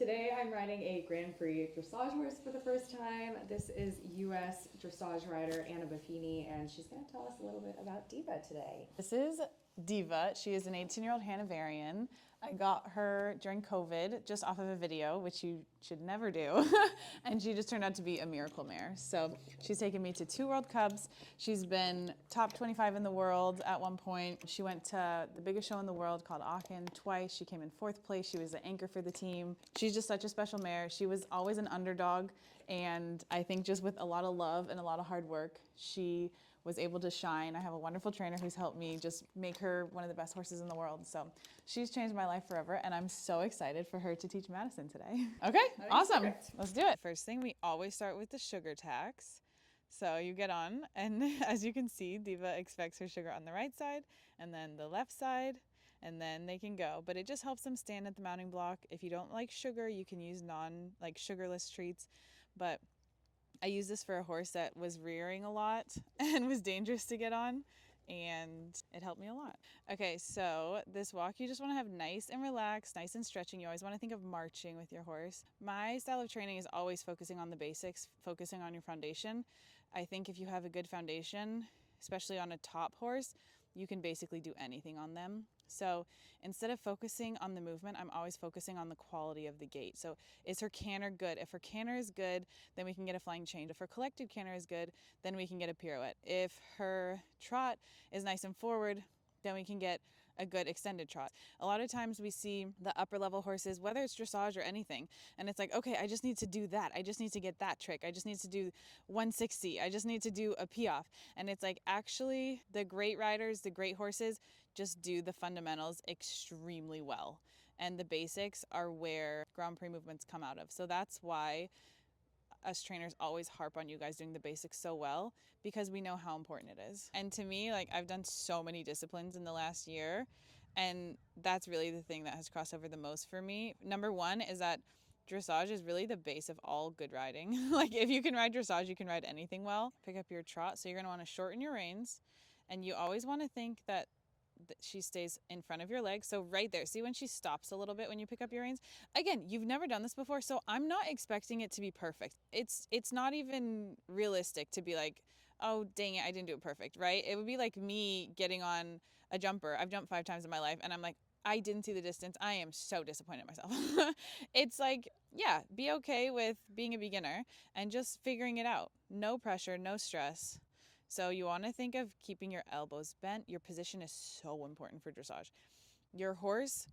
Today I'm riding a Grand Prix dressage horse for the first time. This is US dressage rider Anna Buffini, and she's going to tell us a little bit about Diva today. This is Diva. She is an 18-year-old Hanoverian. I got her during COVID just off of a video, which you should never do. And she just turned out to be a miracle mare. So she's taken me to 2 World Cups. She's been top 25 in the world at one point. She went to the biggest show in the world called Aachen twice. She came in 4th place. She was the anchor for the team. She's just such a special mare. She was always an underdog. And I think just with a lot of love and a lot of hard work, she was able to shine. I have a wonderful trainer who's helped me just make her one of the best horses in the world. So she's changed my life forever, and I'm so excited for her to teach Madison today. Okay, awesome. Perfect. Let's do it. First thing, we always start with the sugar tax. So you get on, and as you can see, Diva expects her sugar on the right side, and then the left side, and then they can go. But it just helps them stand at the mounting block. If you don't like sugar, you can use sugarless treats. But I used this for a horse that was rearing a lot and was dangerous to get on, and it helped me a lot. Okay, so this walk you just want to have nice and relaxed, nice and stretching. You always want to think of marching with your horse. My style of training is always focusing on the basics, focusing on your foundation. I think if you have a good foundation, especially on a top horse, you can basically do anything on them. So instead of focusing on the movement, I'm always focusing on the quality of the gait. So is her canter good? If her canter is good, then we can get a flying change. If her collected canter is good, then we can get a pirouette. If her trot is nice and forward, then we can get a good extended trot. A lot of times we see the upper level horses, whether it's dressage or anything, and it's like, okay, I just need to do that. I just need to get that trick. I just need to do 160. I just need to do a piaffe. And it's like, actually, the great riders, the great horses, just do the fundamentals extremely well. And the basics are where Grand Prix movements come out of. So that's why us trainers always harp on you guys doing the basics so well, because we know how important it is. And to me, like, I've done so many disciplines in the last year, and that's really the thing that has crossed over the most for me. Number one is that dressage is really the base of all good riding. Like, if you can ride dressage, you can ride anything well. Pick up your trot, so you're going to want to shorten your reins, and you always want to think that she stays in front of your legs. So right there, see when she stops a little bit when you pick up your reins? Again, you've never done this before, so I'm not expecting it to be perfect. It's not even realistic to be like, oh, dang it, I didn't do it perfect, right? It would be like me getting on a jumper. I've jumped 5 times in my life, and I'm like, I didn't see the distance. I am so disappointed in myself. It's like, yeah, be okay with being a beginner and just figuring it out. No pressure, no stress. So you want to think of keeping your elbows bent. Your position is so important for dressage. Your horse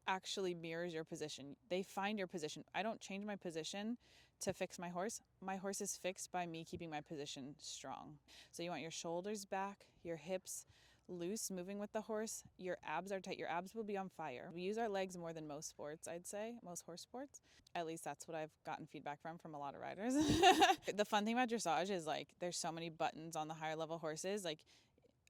actually mirrors your position. They find your position. I don't change my position to fix my horse. My horse is fixed by me keeping my position strong. So you want your shoulders back, your hips loose, moving with the horse. Your abs are tight. Your abs will be on fire. We use our legs more than most sports, I'd say, most horse sports. At least that's what I've gotten feedback from a lot of riders. The fun thing about dressage is, like, there's so many buttons on the higher level horses. Like,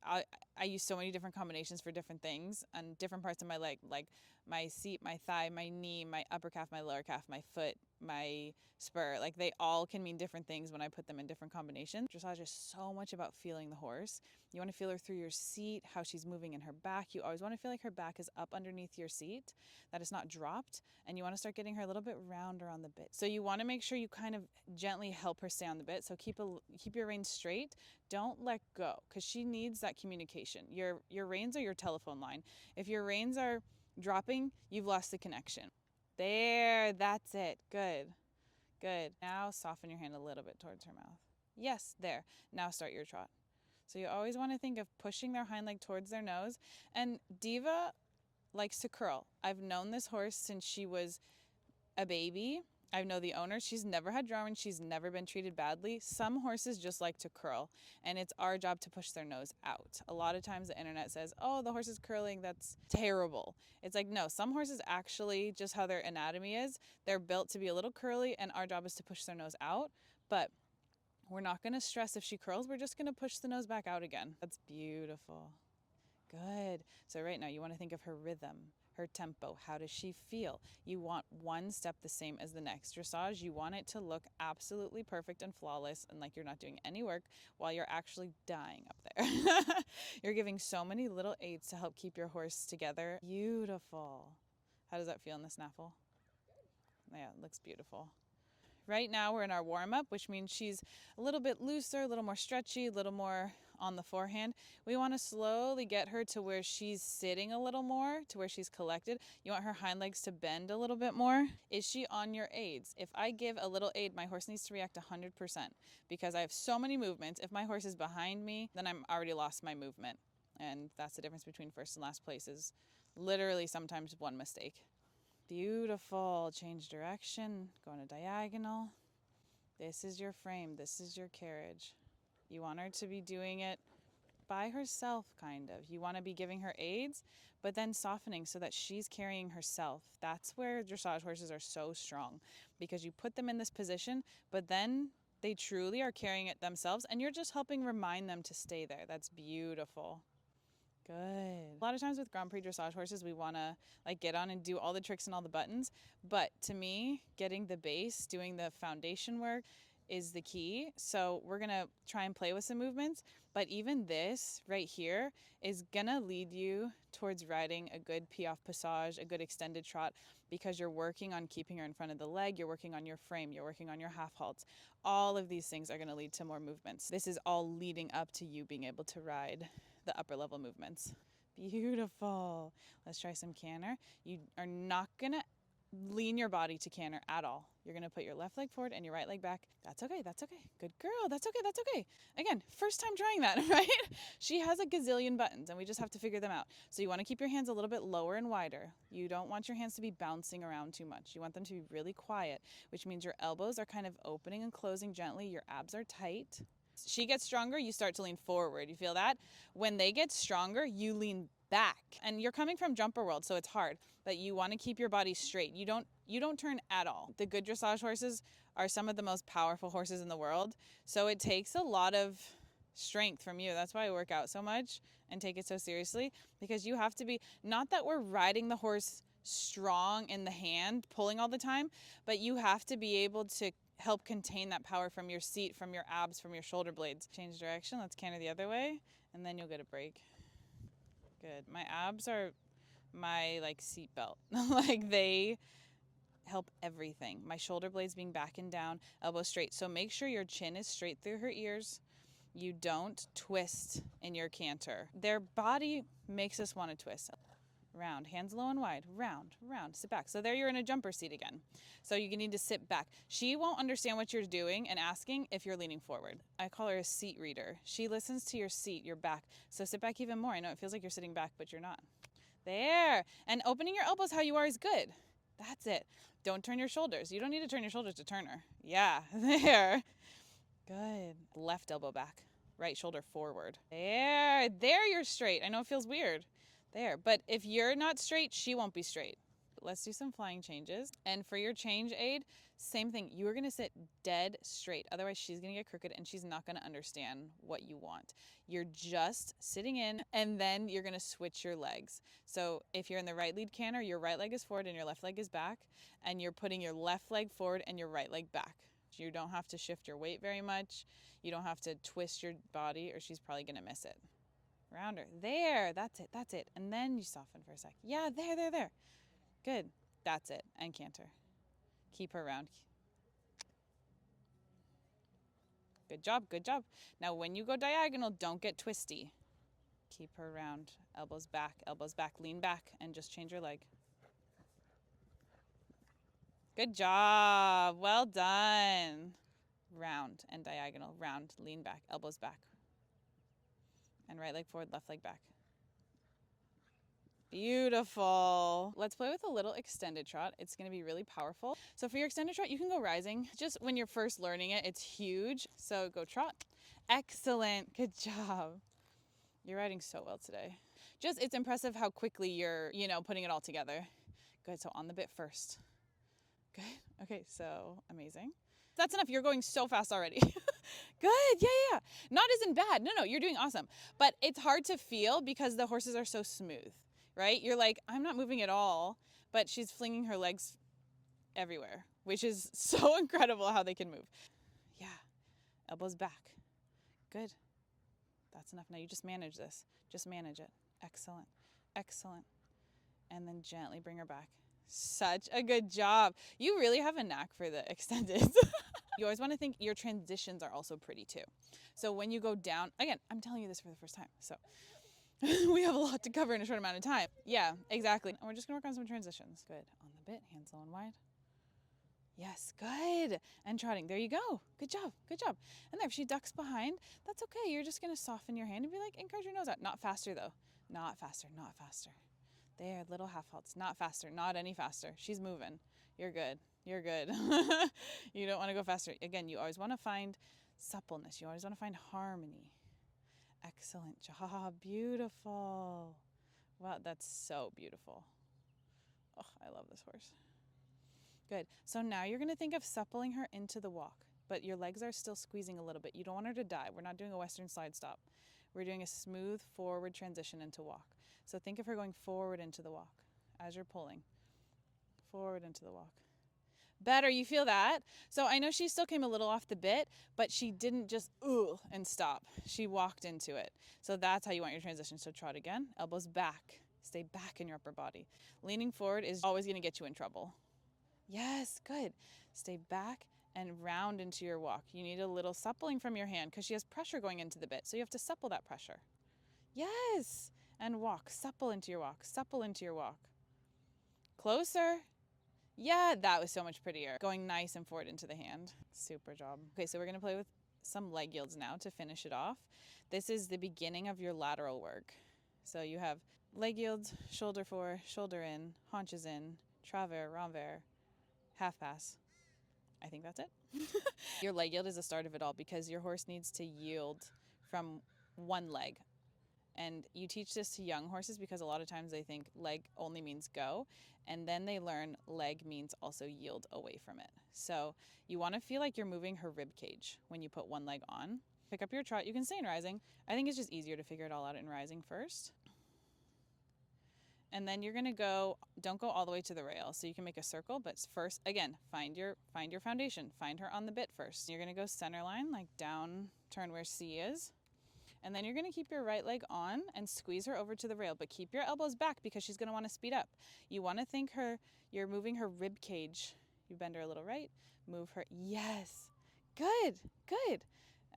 I use so many different combinations for different things on different parts of my leg, like my seat, my thigh, my knee, my upper calf, my lower calf, my foot, my spur. Like, they all can mean different things when I put them in different combinations. Dressage is so much about feeling the horse. You want to feel her through your seat, how she's moving in her back. You always want to feel like her back is up underneath your seat, that it's not dropped, and you want to start getting her a little bit rounder on the bit. So you want to make sure you kind of gently help her stay on the bit. So keep your reins straight. Don't let go, because she needs that communication. Your reins are your telephone line. If your reins are dropping, you've lost the connection. There, that's it. Good. Now soften your hand a little bit towards her mouth. Yes, there. Now start your trot. So you always want to think of pushing their hind leg towards their nose. And Diva likes to curl. I've known this horse since she was a baby. I know the owner. She's never had drawing. She's never been treated badly. Some horses just like to curl, and it's our job to push their nose out. A lot of times the internet says, oh, the horse is curling, that's terrible. It's like, no, some horses actually, just how their anatomy is, they're built to be a little curly, and our job is to push their nose out. But we're not going to stress if she curls. We're just going to push the nose back out again. That's beautiful. Good. So right now you want to think of her rhythm, her tempo. How does she feel? You want one step the same as the next. Dressage, you want it to look absolutely perfect and flawless, and like you're not doing any work while you're actually dying up there. You're giving so many little aids to help keep your horse together. Beautiful. How does that feel in the snaffle? Yeah. Yeah, it looks beautiful. Right now we're in our warm-up, which means she's a little bit looser, a little more stretchy, a little more on the forehand. We want to slowly get her to where she's sitting a little more, to where she's collected. You want her hind legs to bend a little bit more. Is she on your aids? If I give a little aid, my horse needs to react 100% because I have so many movements. If my horse is behind me, then I'm already lost my movement. And that's the difference between first and last place, is literally sometimes one mistake. Beautiful. Change direction. Go on a diagonal. This is your frame. This is your carriage. You want her to be doing it by herself, kind of. You want to be giving her aids, but then softening so that she's carrying herself. That's where dressage horses are so strong, because you put them in this position, but then they truly are carrying it themselves, and you're just helping remind them to stay there. That's beautiful. Good. A lot of times with Grand Prix dressage horses, we want to like get on and do all the tricks and all the buttons. But to me, getting the base, doing the foundation work is the key. So we're going to try and play with some movements. But even this right here is going to lead you towards riding a good piaffe passage, a good extended trot, because you're working on keeping her in front of the leg. You're working on your frame. You're working on your half halts. All of these things are going to lead to more movements. This is all leading up to you being able to ride the upper level movements. Beautiful. Let's try some canter. You are not gonna lean your body to canter at all. You're gonna put your left leg forward and your right leg back. That's okay, that's okay. Good girl, that's okay, that's okay. Again, first time trying that, right? She has a gazillion buttons and we just have to figure them out. So you wanna keep your hands a little bit lower and wider. You don't want your hands to be bouncing around too much. You want them to be really quiet, which means your elbows are kind of opening and closing gently. Your abs are tight. She gets stronger, you start to lean forward. You feel that? When they get stronger, you lean back. And you're coming from jumper world, so it's hard, but you want to keep your body straight. You don't turn at all. The good dressage horses are some of the most powerful horses in the world. So it takes a lot of strength from you. That's why I work out so much and take it so seriously, because you have to be, not that we're riding the horse strong in the hand, pulling all the time, but you have to be able to help contain that power from your seat, from your abs, from your shoulder blades. Change direction, let's canter the other way, and then you'll get a break. Good. My abs are my like seat belt. Like they help everything. My shoulder blades being back and down, elbows straight. So make sure your chin is straight through her ears. You don't twist in your canter. Their body makes us want to twist. Round, hands low and wide, round, round, sit back. So there you're in a jumper seat again. So you need to sit back. She won't understand what you're doing and asking if you're leaning forward. I call her a seat reader. She listens to your seat, your back. So sit back even more. I know it feels like you're sitting back, but you're not. There. And opening your elbows how you are is good. That's it. Don't turn your shoulders. You don't need to turn your shoulders to turn her. Yeah, there. Good. Left elbow back. Right shoulder forward. There. There you're straight. I know it feels weird. There. But if you're not straight, she won't be straight. Let's do some flying changes. And for your change aid, same thing. You are going to sit dead straight. Otherwise, she's going to get crooked and she's not going to understand what you want. You're just sitting in and then you're going to switch your legs. So if you're in the right lead canter, your right leg is forward and your left leg is back. And you're putting your left leg forward and your right leg back. You don't have to shift your weight very much. You don't have to twist your body or she's probably going to miss it. Round her. There. That's it. That's it. And then you soften for a sec. Yeah, there. Good. That's it. And canter. Keep her round. Good job. Good job. Now when you go diagonal, don't get twisty. Keep her round. Elbows back. Lean back and just change your leg. Good job. Well done. Round and diagonal. Round. Lean back. Elbows back. And right leg forward, left leg back. Beautiful. Let's play with a little extended trot. It's going to be really powerful. So for your extended trot, you can go rising. Just when you're first learning it, it's huge. So go trot. Excellent. Good job. You're riding so well today. Just, it's impressive how quickly you're, putting it all together. Good. So on the bit first. Good. Okay. So amazing. That's enough. You're going so fast already. Good. Yeah. Not as in bad. No, you're doing awesome. But it's hard to feel because the horses are so smooth, right? You're like, I'm not moving at all, but she's flinging her legs everywhere, which is so incredible how they can move. Yeah. Elbows back. Good. That's enough. Now you just manage this. Just manage it. Excellent. Excellent. And then gently bring her back. Such a good job. You really have a knack for the extended. You always want to think your transitions are also pretty too. So when you go down, again, I'm telling you this for the first time, so we have a lot to cover in a short amount of time. Yeah, exactly. And we're just gonna work on some transitions. Good. On the bit, hands low and wide. Yes, good. And trotting. There you go. Good job. Good job. And there, if she ducks behind, that's okay. You're just gonna soften your hand and be like, encourage your nose out. Not faster though. Not faster, not faster. There, little half halts. Not faster, not any faster. She's moving. You're good. You're good. You don't want to go faster. Again, you always want to find suppleness. You always want to find harmony. Excellent job. Beautiful. Wow, that's so beautiful. Oh, I love this horse. Good. So now you're going to think of suppling her into the walk, but your legs are still squeezing a little bit. You don't want her to die. We're not doing a Western slide stop. We're doing a smooth forward transition into walk. So think of her going forward into the walk as you're pulling. Forward into the walk. Better, you feel that? So I know she still came a little off the bit, but she didn't just ooh and stop. She walked into it. So that's how you want your transition. So trot again, elbows back. Stay back in your upper body. Leaning forward is always gonna get you in trouble. Yes, good. Stay back and round into your walk. You need a little suppling from your hand because she has pressure going into the bit. So you have to supple that pressure. Yes, and walk, supple into your walk, supple into your walk. Closer. Yeah, that was so much prettier. Going nice and forward into the hand. Super job. Okay, so we're gonna play with some leg yields now to finish it off. This is the beginning of your lateral work. So you have leg yields, shoulder four, shoulder in, haunches in, travers, renvers, half pass. I think that's it. Your leg yield is the start of it all because your horse needs to yield from one leg. And you teach this to young horses because a lot of times they think leg only means go, and then they learn leg means also yield away from it. So you want to feel like you're moving her rib cage when you put one leg on. Pick up your trot. You can stay in rising. I think it's just easier to figure it all out in rising first. And then you're gonna go, don't go all the way to the rail. So you can make a circle, but first, again, find your foundation. Find her on the bit first. You're gonna go center line, like down, turn where C is. And then you're gonna keep your right leg on and squeeze her over to the rail, but keep your elbows back because she's gonna wanna speed up. You wanna think you're moving her rib cage. You bend her a little right, move her, yes, good, good.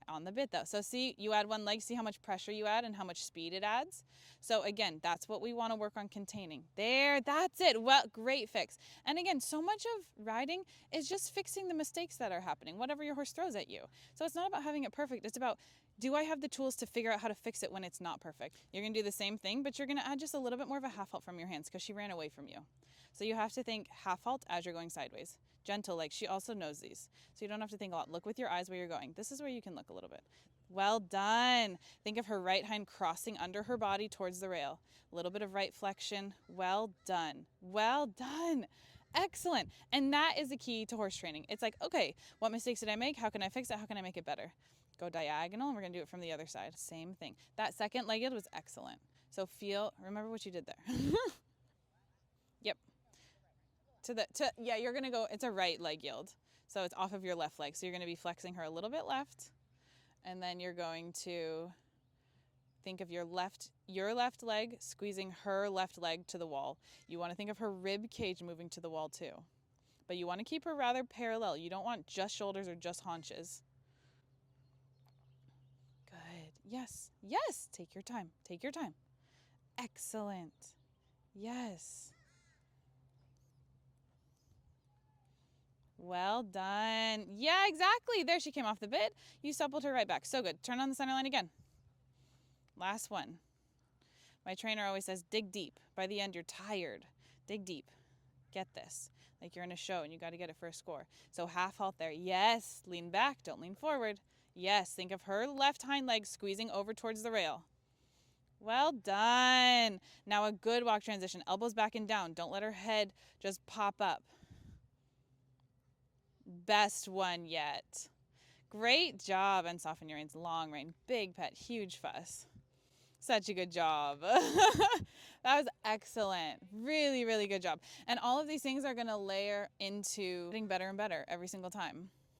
On the bit though. So see, you add one leg, see how much pressure you add and how much speed it adds. So again, that's what we wanna work on containing. There, that's it, well, great fix. And again, so much of riding is just fixing the mistakes that are happening, whatever your horse throws at you. So it's not about having it perfect, it's about, do I have the tools to figure out how to fix it when it's not perfect? You're gonna do the same thing, but you're gonna add just a little bit more of a half halt from your hands because she ran away from you. So you have to think half halt as you're going sideways. Gentle, like she also knows these. So you don't have to think a lot. Look with your eyes where you're going. This is where you can look a little bit. Well done. Think of her right hind crossing under her body towards the rail. A little bit of right flexion. Well done. Well done. Excellent. And that is the key to horse training. It's like, okay, what mistakes did I make? How can I fix it? How can I make it better? Go diagonal, and we're gonna do it from the other side. Same thing. That second leg yield was excellent. So remember what you did there. Yep. Yeah, you're gonna go, it's a right leg yield. So it's off of your left leg. So you're gonna be flexing her a little bit left. And then you're going to think of your left leg squeezing her left leg to the wall. You wanna think of her rib cage moving to the wall too. But you wanna keep her rather parallel. You don't want just shoulders or just haunches. Good, yes, yes, take your time, take your time. Excellent, yes. Well done. Yeah, exactly. There, she came off the bit. You suppled her right back. So good. Turn on the center line again. Last one. My trainer always says, dig deep. By the end, you're tired. Dig deep. Get this. Like you're in a show and you got to get it for a score. So half halt there. Yes. Lean back. Don't lean forward. Yes. Think of her left hind leg squeezing over towards the rail. Well done. Now a good walk transition. Elbows back and down. Don't let her head just pop up. Best one yet. Great job. And soften your reins. Long rein. Big pet. Huge fuss. Such a good job. That was excellent. Really, really good job. And all of these things are going to layer into getting better and better every single time.